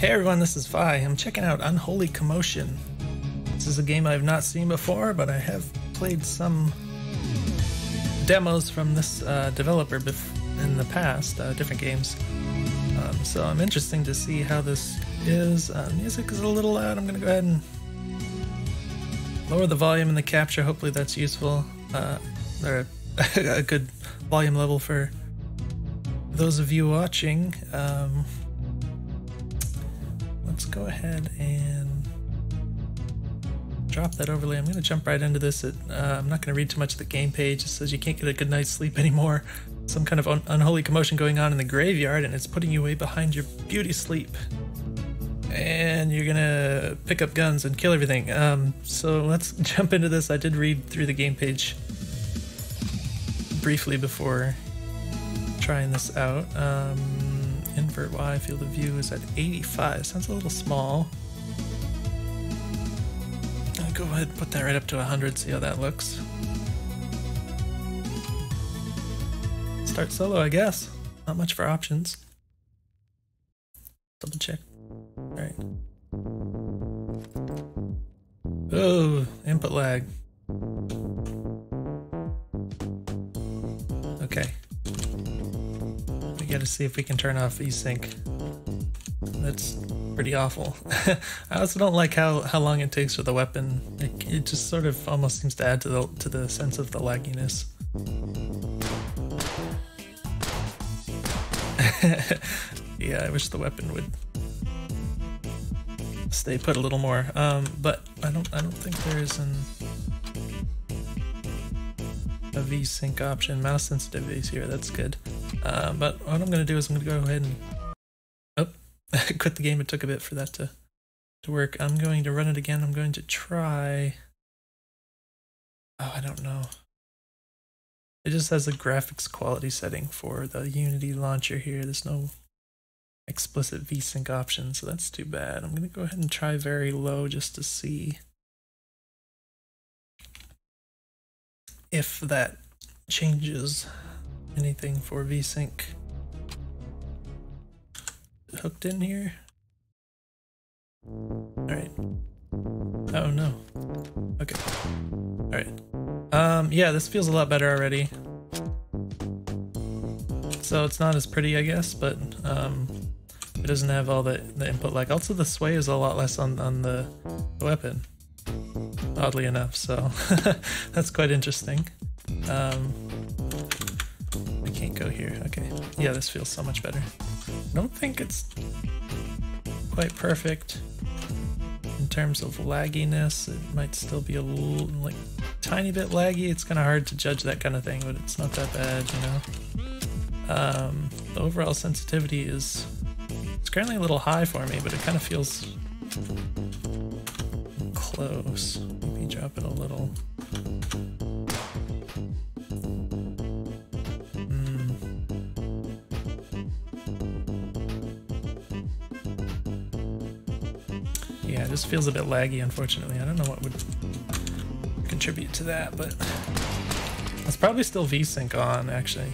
Hey everyone, this is Vi. I'm checking out Unholy Commotion. This is a game I've not seen before, but I have played some demos from this developer in the past, different games. So I'm interested to see how this is. Music is a little loud. I'm going to go ahead and lower the volume in the capture. Hopefully that's useful. Or a good volume level for those of you watching. Let's go ahead and drop that overlay. I'm going to jump right into this. I'm not going to read too much of the game page. It says you can't get a good night's sleep anymore. Some kind of unholy commotion going on in the graveyard, and it's putting you way behind your beauty sleep. And you're going to pick up guns and kill everything. So let's jump into this. I did read through the game page briefly before trying this out. Invert Y, field of view is at 85. Sounds a little small. I'll go ahead and put that right up to 100, see how that looks. Start solo, I guess. Not much for options. Double check. Alright. Oh, input lag. Okay. We gotta see if we can turn off VSync. That's pretty awful. I also don't like how long it takes for the weapon. It just sort of almost seems to add to the sense of the lagginess. Yeah, I wish the weapon would stay put a little more. But I don't think there is a VSync option. Mouse sensitivity is here, that's good. But what I'm going to do is I'm going to go ahead and quit the game. It took a bit for that to work. I'm going to run it again. I'm going to try... Oh, I don't know. It just has a graphics quality setting for the Unity launcher here. There's no explicit VSync option, so that's too bad. I'm going to go ahead and try very low just to see if that changes anything for VSync. Hooked in here. Alright. Oh no. Okay. Alright. Yeah, this feels a lot better already. So it's not as pretty, I guess, but it doesn't have all the input lag. Also, the sway is a lot less on the weapon, oddly enough, so that's quite interesting. I can't go here. Okay. Yeah, this feels so much better. I don't think it's quite perfect in terms of lagginess. It might still be a little, like, tiny bit laggy. It's kind of hard to judge that kind of thing, but it's not that bad, you know. The overall sensitivity is, it's currently a little high for me, but it kind of feels close. Maybe drop it a little. Yeah, it just feels a bit laggy, unfortunately. I don't know what would contribute to that, but it's probably still VSync on, actually.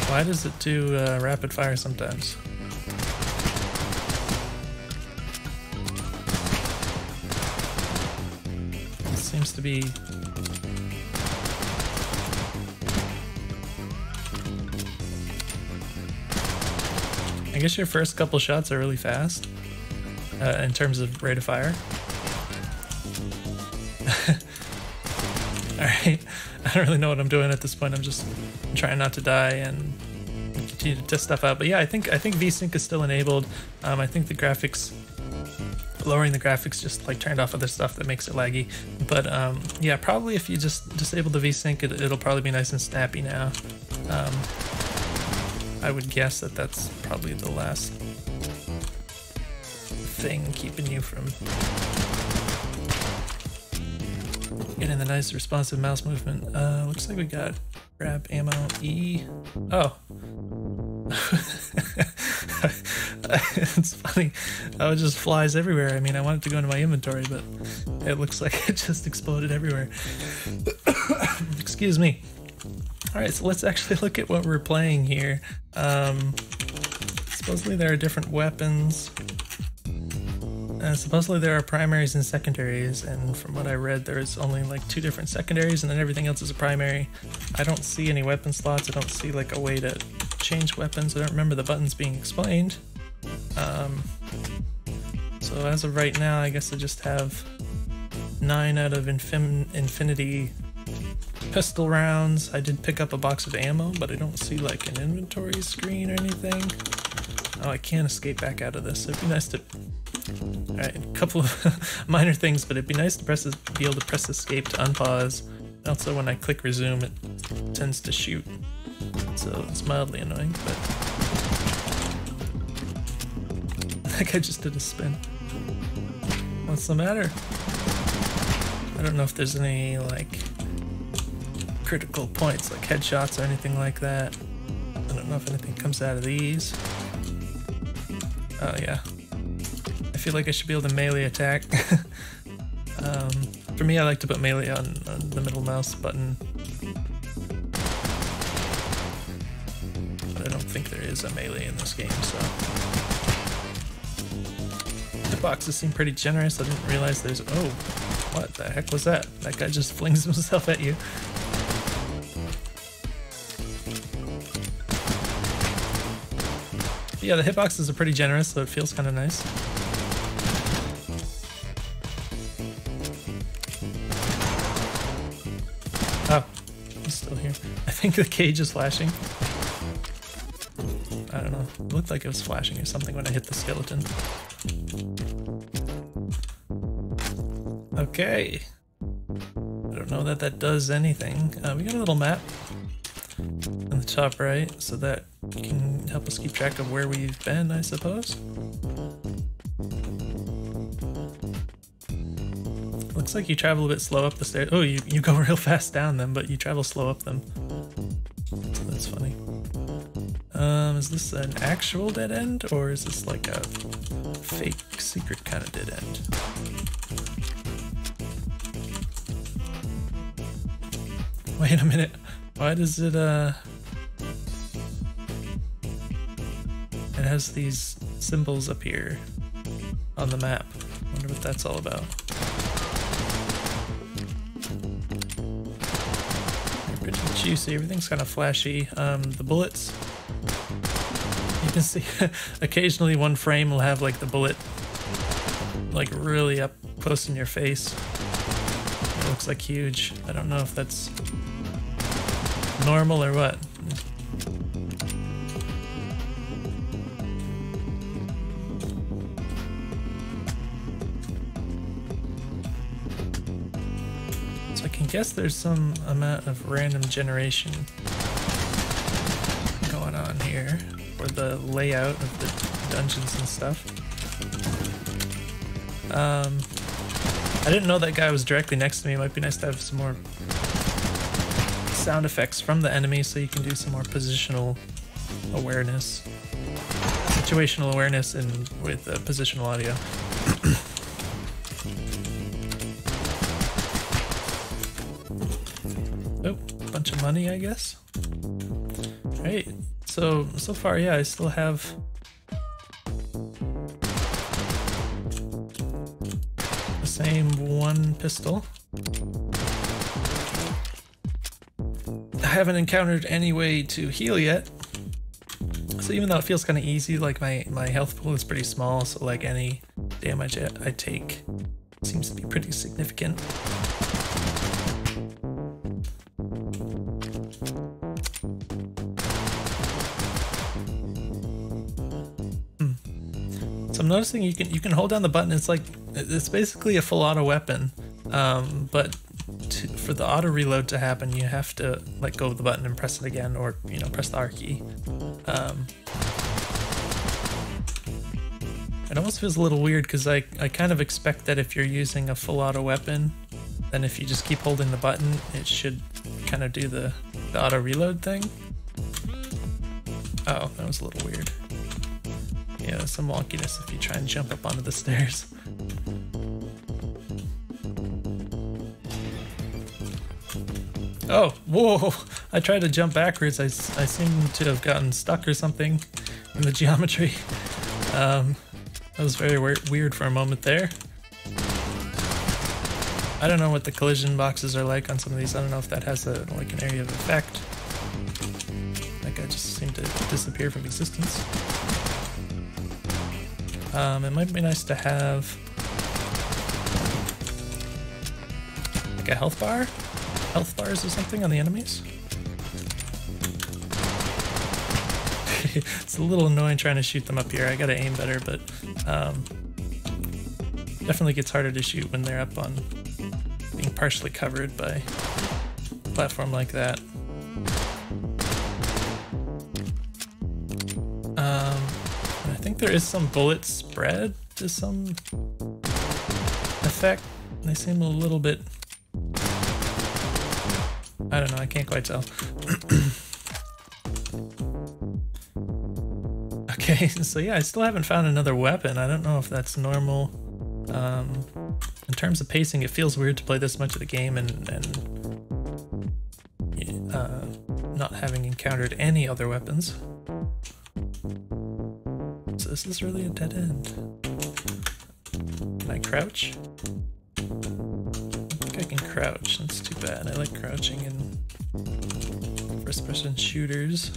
Why does it do rapid fire sometimes? It seems to be... I guess your first couple shots are really fast in terms of rate of fire. Alright, I don't really know what I'm doing at this point. I'm just trying not to die and continue to test stuff out. But yeah, I think VSync is still enabled. I think the graphics, lowering the graphics just like turned off other stuff that makes it laggy. But yeah, probably if you just disable the VSync, it'll probably be nice and snappy now. I would guess that that's probably the last thing keeping you from getting the nice responsive mouse movement. Looks like we got grab ammo E. Oh. It's funny. Oh, it just flies everywhere. I mean, I want it to go into my inventory, but it looks like it just exploded everywhere. Excuse me. Alright, so let's actually look at what we're playing here. Supposedly there are different weapons. Supposedly there are primaries and secondaries, and from what I read there's only like 2 different secondaries and then everything else is a primary. I don't see any weapon slots, I don't see like a way to change weapons, I don't remember the buttons being explained. So as of right now I guess I just have 9 out of infinity pistol rounds. I did pick up a box of ammo, but I don't see like an inventory screen or anything. Oh, I can't escape back out of this. It'd be nice to... Alright, a couple of minor things, but it'd be nice to be able to press escape to unpause. Also, when I click resume, it tends to shoot. So it's mildly annoying, but... That guy just did a spin. What's the matter? I don't know if there's any, like, critical points, like headshots or anything like that. I don't know if anything comes out of these. Oh, yeah. I feel like I should be able to melee attack. For me, I like to put melee on the middle mouse button. But I don't think there is a melee in this game, so... The boxes seem pretty generous. I didn't realize there's... Oh, what the heck was that? That guy just flings himself at you. Yeah, the hitboxes are pretty generous, so it feels kind of nice. Oh, he's still here. I think the cage is flashing. I don't know. It looked like it was flashing or something when I hit the skeleton. Okay. I don't know that that does anything. We got a little map on the top right, so that can help us keep track of where we've been, I suppose. Looks like you travel a bit slow up the stairs. Oh, you go real fast down them, but you travel slow up them. So that's funny. Is this an actual dead end, or is this like a fake secret kind of dead end? Wait a minute. Why does it, it has these symbols up here on the map. I wonder what that's all about. Pretty juicy. Everything's kind of flashy. The bullets, you can see occasionally one frame will have like the bullet like really up close in your face. It looks like huge. I don't know if that's normal or what. So I can guess there's some amount of random generation going on here for the layout of the dungeons and stuff. I didn't know that guy was directly next to me. It might be nice to have some more sound effects from the enemy so you can do some more positional awareness, situational awareness, and with positional audio. Oh, bunch of money, I guess. Right. So far, yeah, I still have the same one pistol. I haven't encountered any way to heal yet, so even though it feels kind of easy, like my health pool is pretty small, so like any damage I take seems to be pretty significant. So I'm noticing you can hold down the button. It's basically a full auto weapon, but for the auto reload to happen, you have to let go of the button and press it again, or press the R key. It almost feels a little weird because I kind of expect that if you're using a full auto weapon, then if you just keep holding the button, it should kind of do the auto reload thing. Oh, that was a little weird. Yeah, there's some wonkiness if you try and jump up onto the stairs. Oh, whoa! I tried to jump backwards. I seem to have gotten stuck or something in the geometry. That was very weird for a moment there. I don't know what the collision boxes are like on some of these. I don't know if that has like an area of effect. That guy just seemed to disappear from existence. It might be nice to have like a health bar? Health bars or something on the enemies? It's a little annoying trying to shoot them up here. I gotta aim better, but definitely gets harder to shoot when they're up on being partially covered by a platform like that. I think there is some bullet spread to some effect. They seem a little bit... I don't know, I can't quite tell. Okay, so yeah, I still haven't found another weapon. I don't know if that's normal. In terms of pacing, it feels weird to play this much of the game and not having encountered any other weapons. So this is really a dead end. Can I crouch? I think I can crouch. That's too bad. I like crouching in first-person shooters.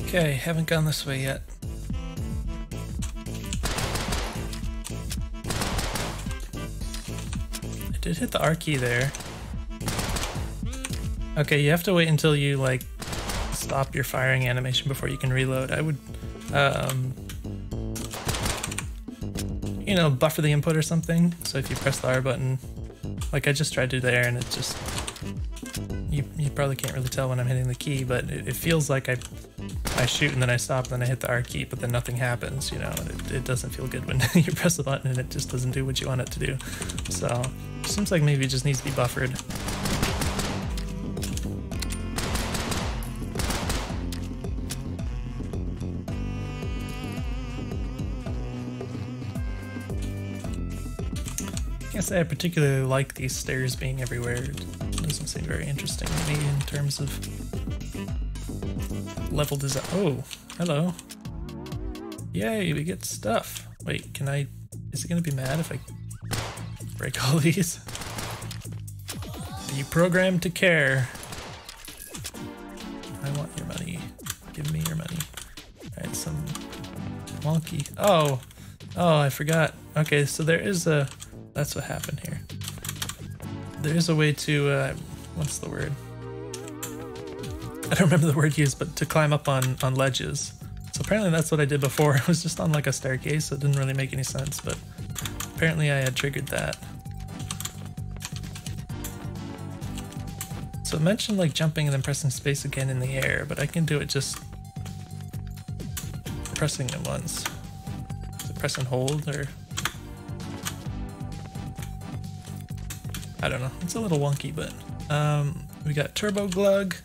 Okay, haven't gone this way yet. I did hit the R key there. Okay, you have to wait until you like stop your firing animation before you can reload. I would, you know, buffer the input or something. So if you press the R button, like I just tried to there, and it just, you probably can't really tell when I'm hitting the key, but it feels like I shoot and then I stop and then I hit the R key, but then nothing happens, you know, and it doesn't feel good when you press the button and it just doesn't do what you want it to do. So it seems like maybe it just needs to be buffered. I can't say I particularly like these stairs being everywhere. It doesn't seem very interesting to me in terms of level design. Oh, hello. Yay, we get stuff. Wait, can I... Is it gonna be mad if I break all these? Are you programmed to care? I want your money. Give me your money. Alright, some wonky... Oh! Oh, I forgot. Okay, so there is a... That's what happened here. There is a way to... what's the word? I don't remember the word used, but to climb up on ledges. So apparently that's what I did before. It was just on like a staircase, so it didn't really make any sense, but apparently I had triggered that. So it mentioned like jumping and then pressing space again in the air, but I can do it just pressing it once. Is it press and hold, or... I don't know. It's a little wonky, but we got Turbo Glug,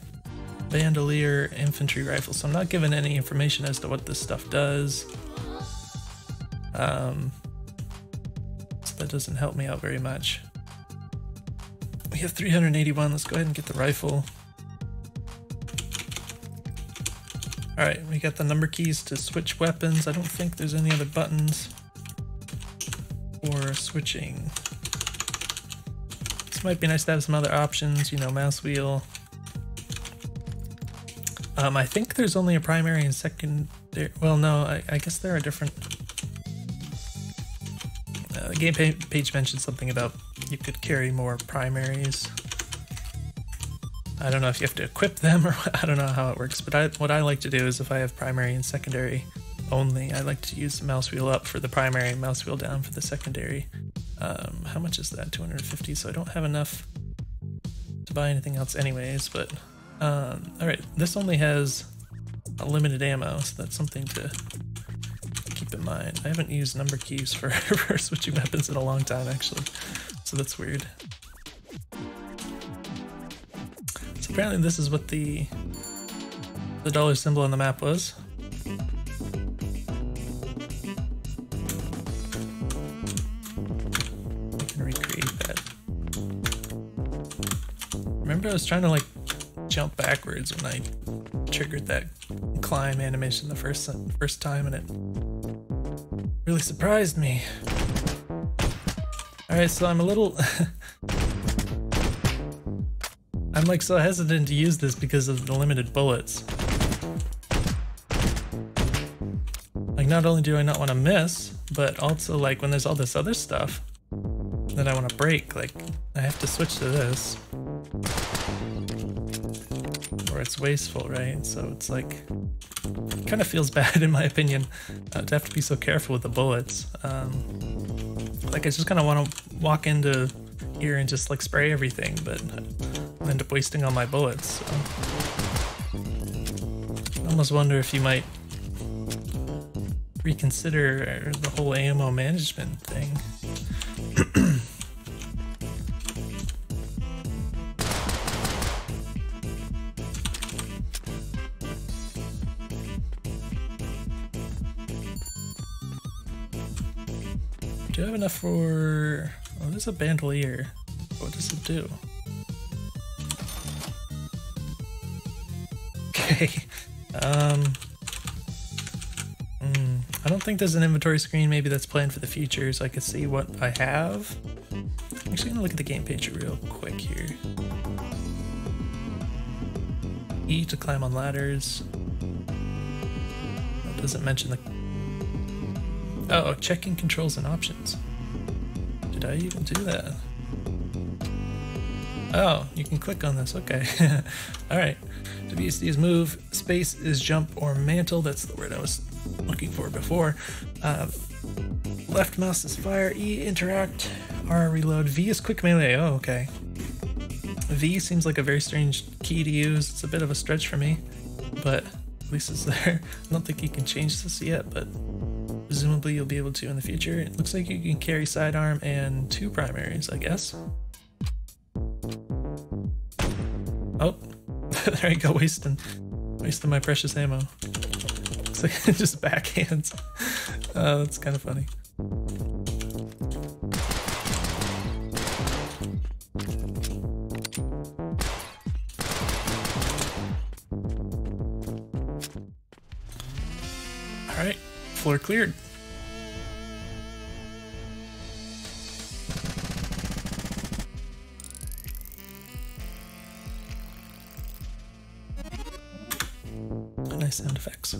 Bandolier, Infantry Rifle, so I'm not given any information as to what this stuff does. So that doesn't help me out very much. We have 381, let's go ahead and get the rifle. Alright, we got the number keys to switch weapons. I don't think there's any other buttons for switching. This might be nice to have some other options, you know, mouse wheel. I think there's only a primary and secondary. Well, no, I guess there are different. The game page mentioned something about you could carry more primaries. I don't know if you have to equip them or I don't know how it works, but what I like to do is if I have primary and secondary only, I like to use the mouse wheel up for the primary, mouse wheel down for the secondary. How much is that? 250, so I don't have enough to buy anything else anyways, but alright, this only has a limited ammo, so that's something to keep in mind. I haven't used number keys for switching weapons in a long time, actually, so that's weird. So apparently this is what the dollar symbol on the map was. I can recreate that. Remember I was trying to like jump backwards when I triggered that climb animation the first time, and it really surprised me. Alright, so I'm a little I'm like so hesitant to use this because of the limited bullets. Like, not only do I not want to miss, but also like when there's all this other stuff that I want to break, like I have to switch to this or it's wasteful, right? So it's like, it kind of feels bad in my opinion to have to be so careful with the bullets. Like I just kind of want to walk into here and just like spray everything, but I end up wasting all my bullets. So. I almost wonder if you might reconsider the whole ammo management thing. Do I have enough for... Oh, there's a bandolier. What does it do? Okay. I don't think there's an inventory screen. Maybe that's planned for the future so I can see what I have. I'm actually gonna look at the game page real quick here. E to climb on ladders. It doesn't mention the... Oh, checking controls and options. Did I even do that? Oh, you can click on this, okay. Alright. WSD is move, space is jump or mantle, that's the word I was looking for before. Left mouse is fire, E interact, R reload, V is quick melee, oh okay. V seems like a very strange key to use, it's a bit of a stretch for me, but at least it's there. I don't think you can change this yet, but presumably you'll be able to in the future. It looks like you can carry sidearm and 2 primaries, I guess. Oh, there I go, wasting my precious ammo. Looks like just backhands. That's kind of funny. All right, floor cleared. Nice sound effects.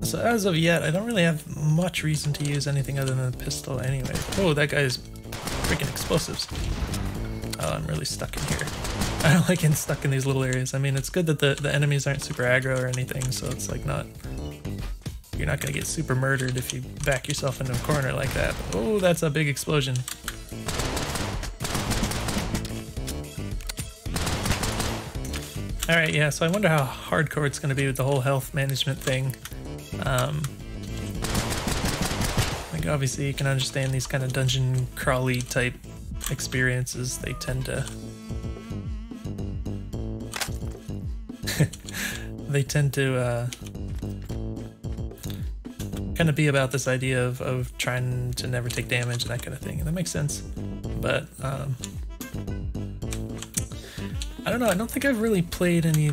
So as of yet, I don't really have much reason to use anything other than a pistol anyway. Oh, that guy's freaking explosives. Oh, I'm really stuck in here. I don't like getting stuck in these little areas. I mean, it's good that the enemies aren't super aggro or anything, so it's like not... You're not gonna get super murdered if you back yourself into a corner like that. Oh, that's a big explosion. Alright, yeah, so I wonder how hardcore it's going to be with the whole health management thing. Like obviously you can understand these kind of dungeon crawly type experiences, they tend to... they tend to kind of be about this idea of trying to never take damage and that kind of thing, and that makes sense. But, I don't know, I don't think I've really played any,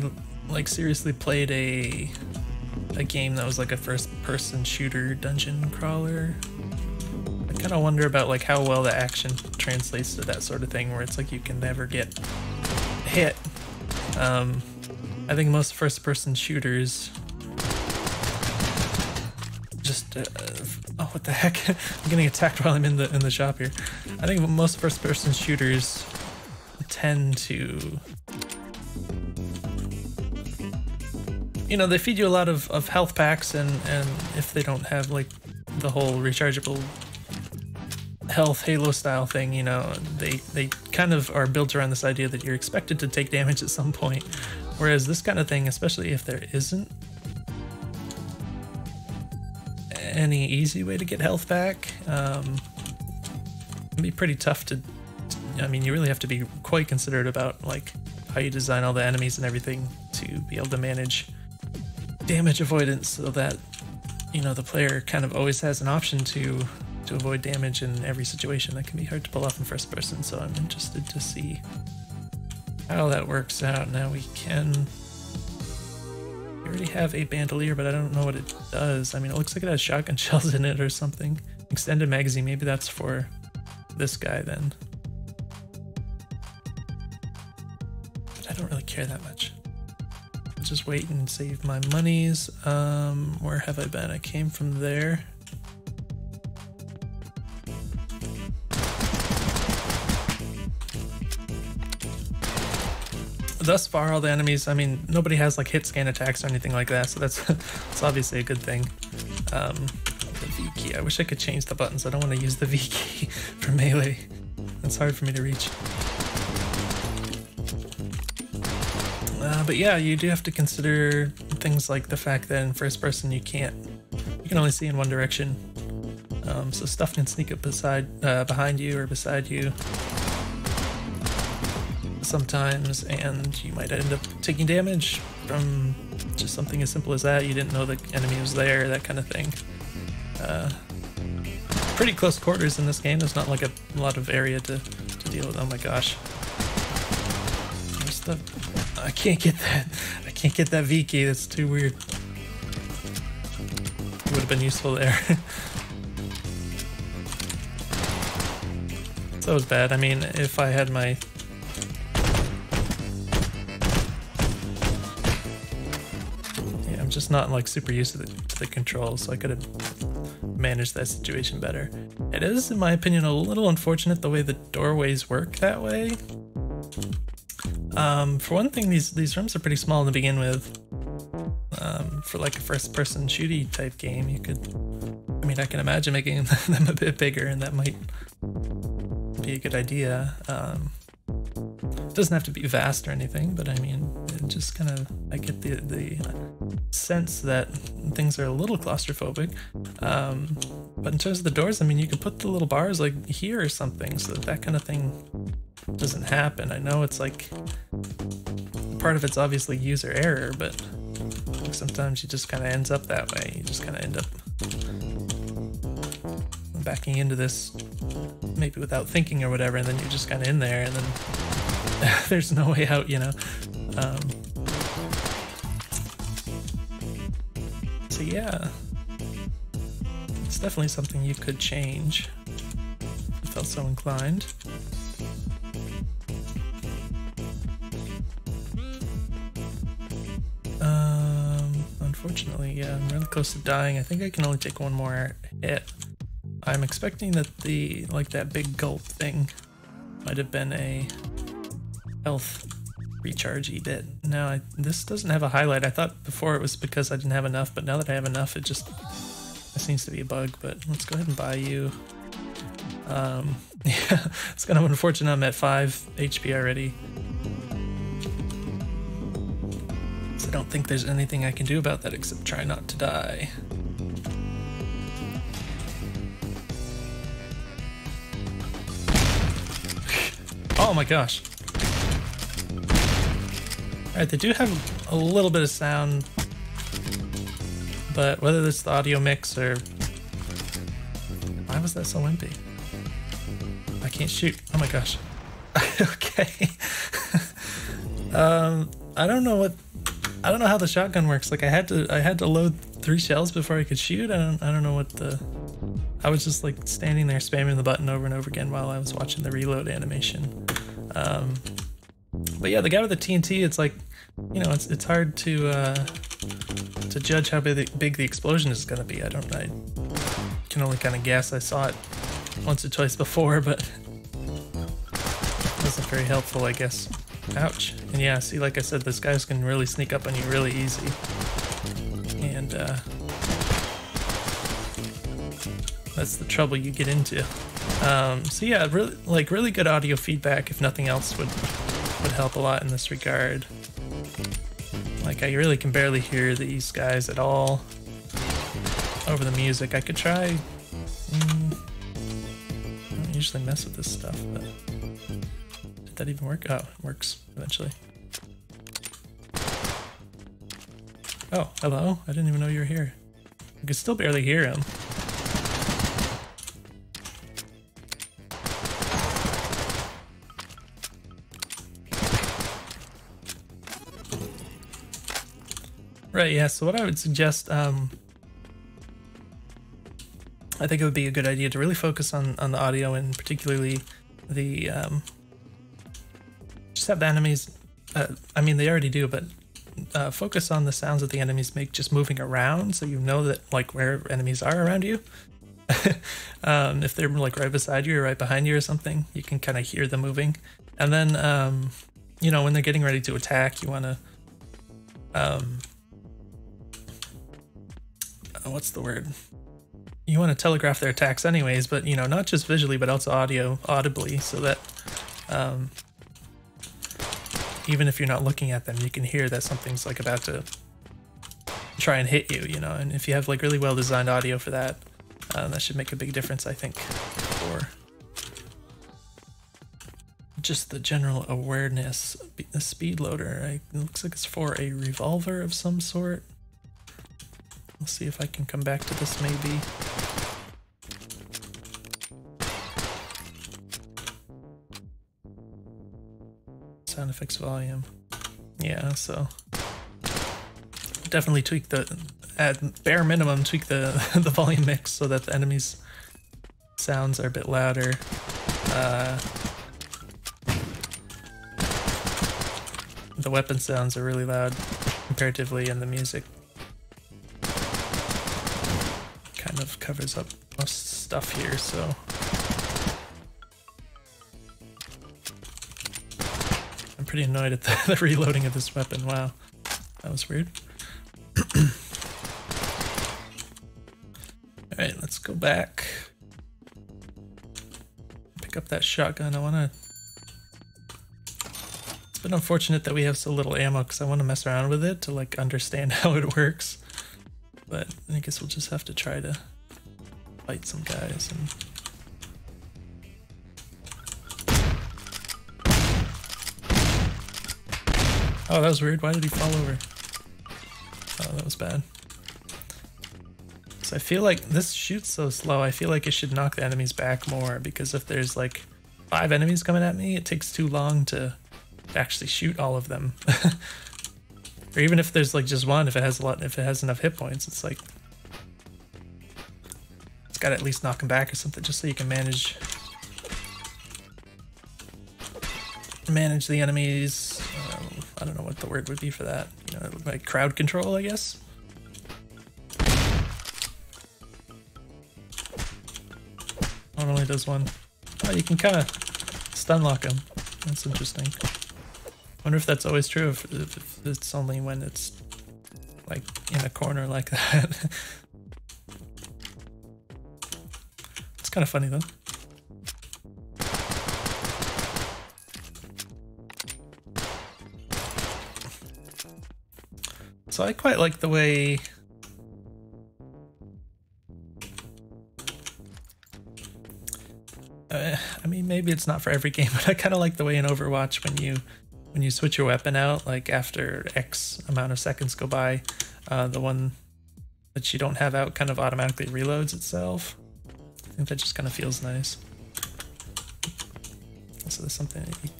like seriously played a game that was like a first-person shooter dungeon crawler. I kind of wonder about like how well the action translates to that sort of thing where it's like you can never get hit. I think most first-person shooters just, oh what the heck, I'm getting attacked while I'm in the shop here. I think most first-person shooters tend to, you know, they feed you a lot of health packs, and if they don't have like the whole rechargeable health Halo style thing, you know, they kind of are built around this idea that you're expected to take damage at some point, whereas this kind of thing, especially if there isn't any easy way to get health back, it'd be pretty tough to, I mean, you really have to be quite considerate about like how you design all the enemies and everything to be able to manage damage avoidance, so that, you know, the player kind of always has an option to avoid damage in every situation. That can be hard to pull off in first person, so I'm interested to see how that works out. Now we already have a bandolier, but I don't know what it does. I mean, it looks like it has shotgun shells in it or something. Extended magazine, maybe that's for this guy then. But I don't really care that much. I'll just wait and save my monies. Where have I been? I came from there. Thus far, all the enemies, I mean, nobody has like hit scan attacks or anything like that, so that's it's obviously a good thing. The V key, I wish I could change the buttons. I don't want to use the V key for melee. It's hard for me to reach. But yeah, you do have to consider things like the fact that in first person you can only see in one direction. So stuff can sneak up behind you or beside you sometimes, and you might end up taking damage from just something as simple as that. You didn't know the enemy was there, that kind of thing. Pretty close quarters in this game. There's not like a lot of area to deal with. Oh my gosh. There's the... I can't get that. I can't get that V key. That's too weird. It would have been useful there. So it was bad. I mean, if I had my... I'm just not like super used to the controls, so I could have managed that situation better. It is, in my opinion, a little unfortunate the way the doorways work that way. For one thing, these rooms are pretty small to begin with. For like a first-person shooty type game, you could... I mean, I can imagine making them a bit bigger, and that might be a good idea. It doesn't have to be vast or anything, but I mean, it just kind of, I get the sense that things are a little claustrophobic. But in terms of the doors, I mean, you could put the little bars like here or something so that kind of thing doesn't happen. I know it's like, part of it's obviously user error, but sometimes it just kind of ends up that way. You just kind of end up backing into this maybe without thinking or whatever, and then you're just kind of in there, and then there's no way out, you know. So yeah, it's definitely something you could change if you felt so inclined. Unfortunately, yeah, I'm really close to dying. I think I can only take one more hit. I'm expecting that that big gulp thing might have been a health recharge-y bit. Now, this doesn't have a highlight. I thought before it was because I didn't have enough, but now that I have enough, it seems to be a bug. But let's go ahead and buy you. Yeah, it's kind of unfortunate I'm at 5 HP already. So I don't think there's anything I can do about that except try not to die. Oh my gosh. Alright, they do have a little bit of sound, but whether it's the audio mix or... Why was that so wimpy? I can't shoot. Oh my gosh. Okay. I don't know how the shotgun works. Like I had to load 3 shells before I could shoot. I don't know what the... I was just like standing there spamming the button over and over again while I was watching the reload animation. But yeah, the guy with the TNT, it's like, you know, it's hard to judge how big the explosion is going to be. I can only kind of guess. I saw it once or twice before, but it wasn't very helpful, I guess. Ouch. And yeah, see, like I said, those guys can really sneak up on you really easy. And that's the trouble you get into. So yeah, really good audio feedback, if nothing else, would help a lot in this regard. Like, I really can barely hear these guys at all over the music. I could try... I don't usually mess with this stuff, but... that even work? Oh, it works eventually. Oh, hello? I didn't even know you were here. I could still barely hear him. Right, yeah, so what I would suggest, I think it would be a good idea to really focus on the audio, and particularly the, just have the enemies, I mean, they already do, but focus on the sounds that the enemies make just moving around, so you know that, like, where enemies are around you. If they're, like, right beside you or right behind you or something, you can kind of hear them moving. And then, you know, when they're getting ready to attack, you want to, what's the word? You want to telegraph their attacks anyways, but, you know, not just visually, but also audibly, so that even if you're not looking at them, you can hear that something's like about to try and hit you, you know. And if you have like really well designed audio for that, that should make a big difference, I think, for just the general awareness. The speed loader, it looks like it's for a revolver of some sort. Let's see if I can come back to this maybe. Sound effects volume. Yeah, so definitely tweak at bare minimum, tweak the volume mix so that the enemies' sounds are a bit louder. The weapon sounds are really loud comparatively, and the music kind of covers up most stuff here, so I'm pretty annoyed at the reloading of this weapon. Wow, that was weird. Alright, let's go back. Pick up that shotgun. It's been unfortunate that we have so little ammo, because I want to mess around with it to like understand how it works. But I guess we'll just have to try to fight some guys. And oh, that was weird. Why did he fall over? Oh, that was bad. So I feel like this shoots so slow, I feel like it should knock the enemies back more, because if there's like 5 enemies coming at me, it takes too long to actually shoot all of them. Or even if there's like just one, if it has enough hit points, it's like it's got to at least knock them back or something, just so you can manage the enemies. I don't know what the word would be for that. You know, like crowd control, I guess. Not only does one. Oh, you can kind of stun lock them. That's interesting. Wonder if that's always true, if it's only when it's like in a corner like that. It's kind of funny though. So I quite like the way I mean, maybe it's not for every game, but I kind of like the way in Overwatch when you switch your weapon out, like after X amount of seconds go by, the one that you don't have out kind of automatically reloads itself. I think that just kind of feels nice. So that's something that you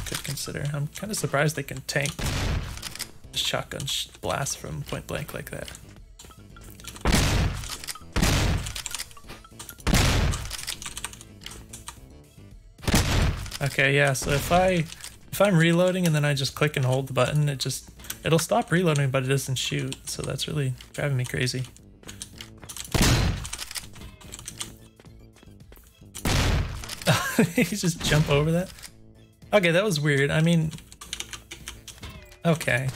could consider. I'm kind of surprised they can tank a shotgun blast from point blank like that. Okay, yeah, so if I'm reloading and then I just click and hold the button, it'll stop reloading, but it doesn't shoot. So that's really driving me crazy. You just jump over that? Okay, that was weird. I mean, okay.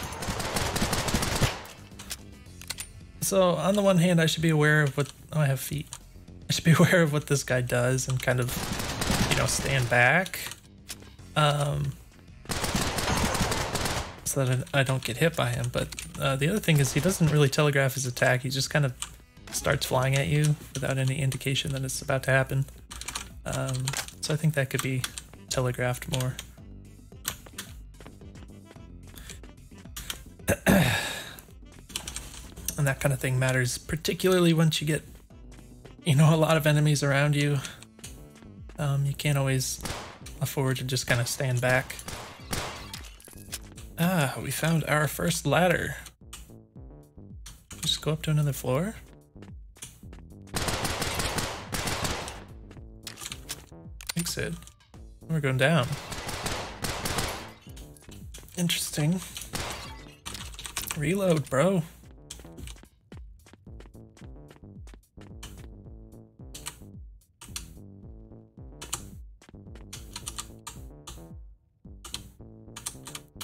So on the one hand, I should be aware of what, oh, I have feet. I should be aware of what this guy does and kind of, you know, stand back. So that I don't get hit by him. But the other thing is he doesn't really telegraph his attack. He just kind of starts flying at you without any indication that it's about to happen. So I think that could be telegraphed more. and that kind of thing matters, particularly once you get, you know, a lot of enemies around you. You can't always afford to just kind of stand back. Ah, we found our first ladder. Just go up to another floor. Exit. We're going down. Interesting. Reload, bro.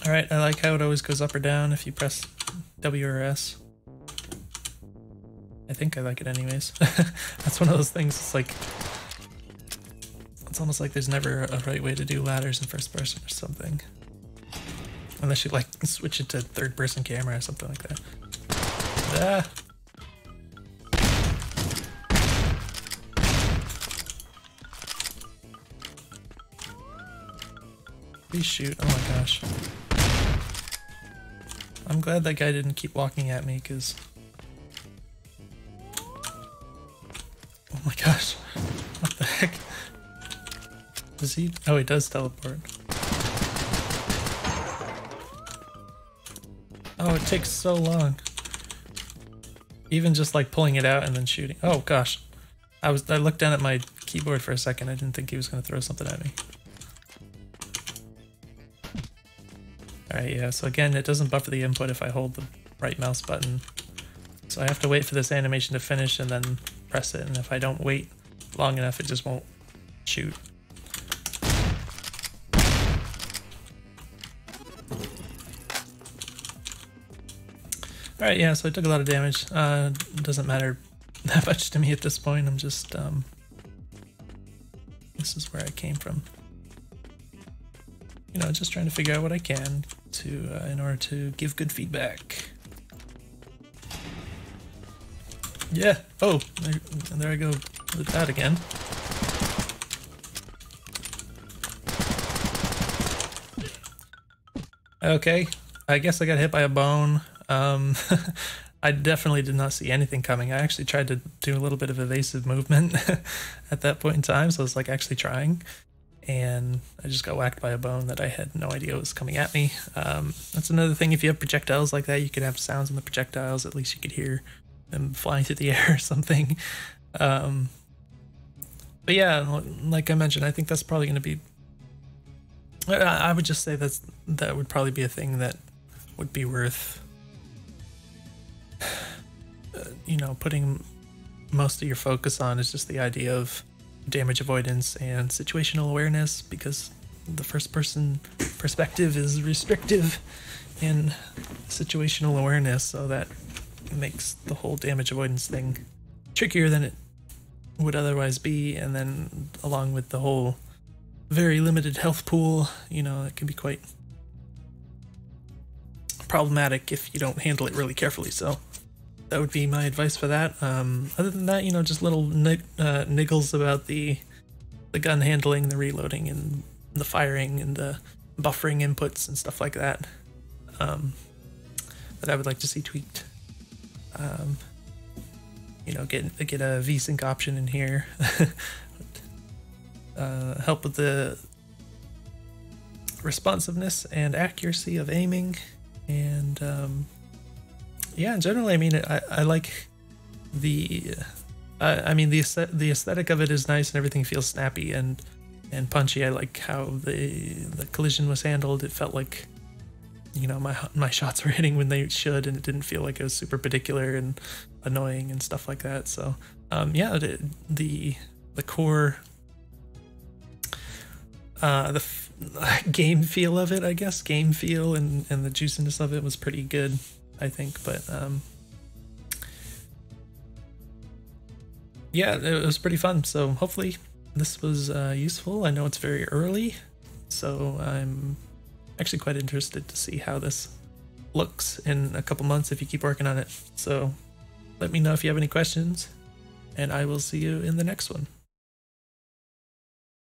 Alright, I like how it always goes up or down if you press W or S. I think I like it anyways. That's one of those things, it's like, it's almost like there's never a right way to do ladders in first person or something. Unless you like switch it to third person camera or something like that. Ah! Please shoot, oh my gosh. I'm glad that guy didn't keep walking at me, because... Oh my gosh. What the heck? Does he? Oh, he does teleport. Oh, it takes so long. Even just like pulling it out and then shooting. Oh gosh. I looked down at my keyboard for a second. I didn't think he was going to throw something at me. Alright, yeah, so again, it doesn't buffer the input if I hold the right mouse button. So I have to wait for this animation to finish and then press it, and if I don't wait long enough, it just won't shoot. Alright, yeah, so I took a lot of damage. Doesn't matter that much to me at this point. I'm just, this is where I came from. You know, just trying to figure out what I can to, in order to give good feedback. Yeah. Oh, there I go with that again. Okay, I guess I got hit by a bone. I definitely did not see anything coming. I actually tried to do a little bit of evasive movement at that point in time, so I was like actually trying. And I just got whacked by a bone that I had no idea was coming at me. That's another thing, if you have projectiles like that, you could have sounds in the projectiles, at least you could hear them flying through the air or something. But yeah, like I mentioned, I think that's probably going to be... I would just say that would probably be a thing that would be worth, you know, putting most of your focus on, is just the idea of damage avoidance and situational awareness, because the first person perspective is restrictive in situational awareness, so that makes the whole damage avoidance thing trickier than it would otherwise be. And then along with the whole very limited health pool, you know, it can be quite problematic if you don't handle it really carefully. So that would be my advice for that. Other than that, you know, just little niggles about the gun handling, the reloading, and the firing, and the buffering inputs and stuff like that, that I would like to see tweaked. You know, get a VSync option in here. Help with the responsiveness and accuracy of aiming, and yeah, generally, I mean, I like the, I mean, the aesthetic of it is nice and everything feels snappy and punchy. I like how the collision was handled. It felt like, you know, my shots were hitting when they should, and it didn't feel like it was super particular and annoying and stuff like that. So, yeah, the core, the game feel of it, I guess, game feel and the juiciness of it was pretty good, I think. But yeah, it was pretty fun. So hopefully this was useful. I know it's very early, so I'm actually quite interested to see how this looks in a couple months if you keep working on it. So let me know if you have any questions, and I will see you in the next one.